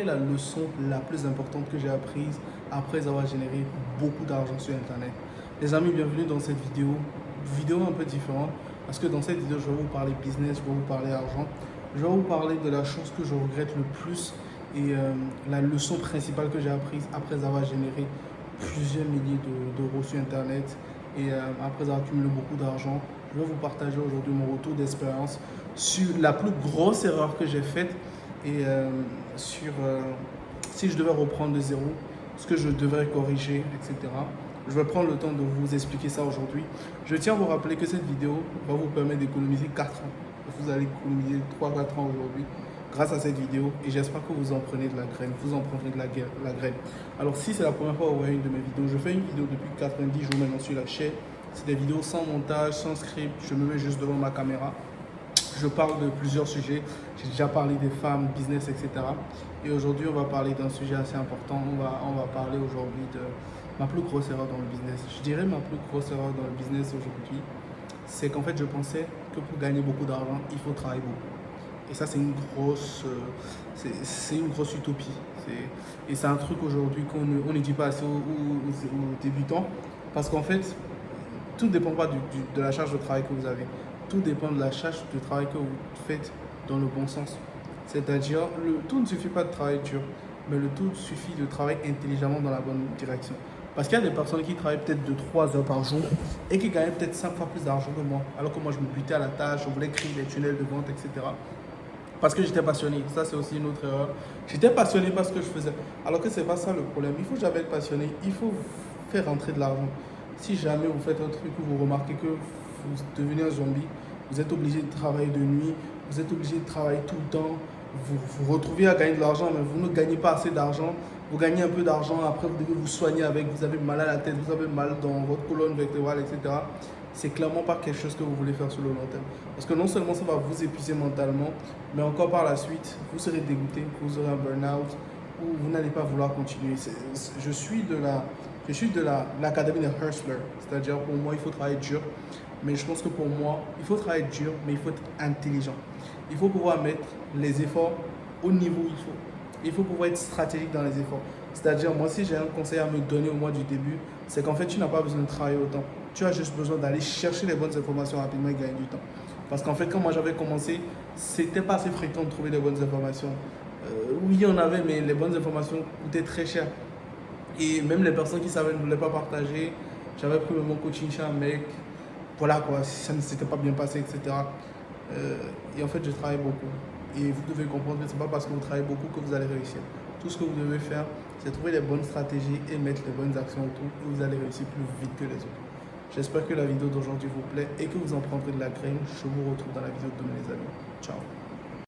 La leçon la plus importante que j'ai apprise après avoir généré beaucoup d'argent sur Internet. Les amis, bienvenue dans cette vidéo un peu différente parce que dans cette vidéo, je vais vous parler business, je vais vous parler argent, je vais vous parler de la chose que je regrette le plus et la leçon principale que j'ai apprise après avoir généré plusieurs milliers d'euros sur Internet et après avoir accumulé beaucoup d'argent. Je vais vous partager aujourd'hui mon retour d'expérience sur la plus grosse erreur que j'ai faite et sur si je devais reprendre de zéro, ce que je devrais corriger, etc. Je vais prendre le temps de vous expliquer ça aujourd'hui. Je tiens à vous rappeler que cette vidéo va vous permettre d'économiser 4 ans. Vous allez économiser 3-4 ans aujourd'hui grâce à cette vidéo et j'espère que vous en prenez de la graine, vous en prendrez de la graine. Alors si c'est la première fois que vous voyez une de mes vidéos, je fais une vidéo depuis 90 jours maintenant sur la chaîne. C'est des vidéos sans montage, sans script, je me mets juste devant ma caméra. Je parle de plusieurs sujets. J'ai déjà parlé des femmes, business, etc. Et aujourd'hui, on va parler d'un sujet assez important. On va parler aujourd'hui de ma plus grosse erreur dans le business. Je dirais ma plus grosse erreur dans le business aujourd'hui, c'est qu'en fait, je pensais que pour gagner beaucoup d'argent, il faut travailler beaucoup. Et ça, c'est une grosse utopie. Et c'est un truc aujourd'hui qu'on ne dit pas assez aux débutants. Parce qu'en fait, tout ne dépend pas de la charge de travail que vous avez. Tout dépend de la charge de travail que vous faites dans le bon sens. C'est-à-dire, le tout ne suffit pas de travailler dur, mais le tout suffit de travailler intelligemment dans la bonne direction. Parce qu'il y a des personnes qui travaillent peut-être de 3 heures par jour et qui gagnent peut-être 5 fois plus d'argent que moi. Alors que moi, je me butais à la tâche, je voulais créer des tunnels de vente, etc. Parce que j'étais passionné. Ça, c'est aussi une autre erreur. J'étais passionné par ce que je faisais. Alors que ce n'est pas ça le problème. Il faut jamais être passionné. Il faut faire rentrer de l'argent. Si jamais vous faites un truc où vous remarquez que vous devenez un zombie, vous êtes obligé de travailler de nuit, vous êtes obligé de travailler tout le temps, vous vous retrouvez à gagner de l'argent, mais vous ne gagnez pas assez d'argent, vous gagnez un peu d'argent, après vous devez vous soigner avec, vous avez mal à la tête, vous avez mal dans votre colonne vertébrale, etc. C'est clairement pas quelque chose que vous voulez faire sur le long terme. Parce que non seulement ça va vous épuiser mentalement, mais encore par la suite, vous serez dégoûté, vous aurez un burn-out, ou vous n'allez pas vouloir continuer. Je suis de l'académie de Hustler, c'est-à-dire pour moi, il faut travailler dur. Mais je pense que pour moi, il faut travailler dur, mais il faut être intelligent. Il faut pouvoir mettre les efforts au niveau où il faut. Il faut pouvoir être stratégique dans les efforts. C'est-à-dire, moi, si j'ai un conseil à me donner au mois du début, c'est qu'en fait, tu n'as pas besoin de travailler autant. Tu as juste besoin d'aller chercher les bonnes informations rapidement et gagner du temps. Parce qu'en fait, quand moi j'avais commencé, c'était pas assez fréquent de trouver les bonnes informations. Oui, il y en avait, mais les bonnes informations coûtaient très cher. Et même les personnes qui savaient ne voulaient pas partager. J'avais pris mon coaching chez un mec. Voilà quoi, ça ne s'était pas bien passé, etc. Et en fait, je travaille beaucoup. Et vous devez comprendre que ce n'est pas parce que vous travaillez beaucoup que vous allez réussir. Tout ce que vous devez faire, c'est trouver les bonnes stratégies et mettre les bonnes actions autour et vous allez réussir plus vite que les autres. J'espère que la vidéo d'aujourd'hui vous plaît et que vous en prendrez de la graine. Je vous retrouve dans la vidéo de demain les amis. Ciao.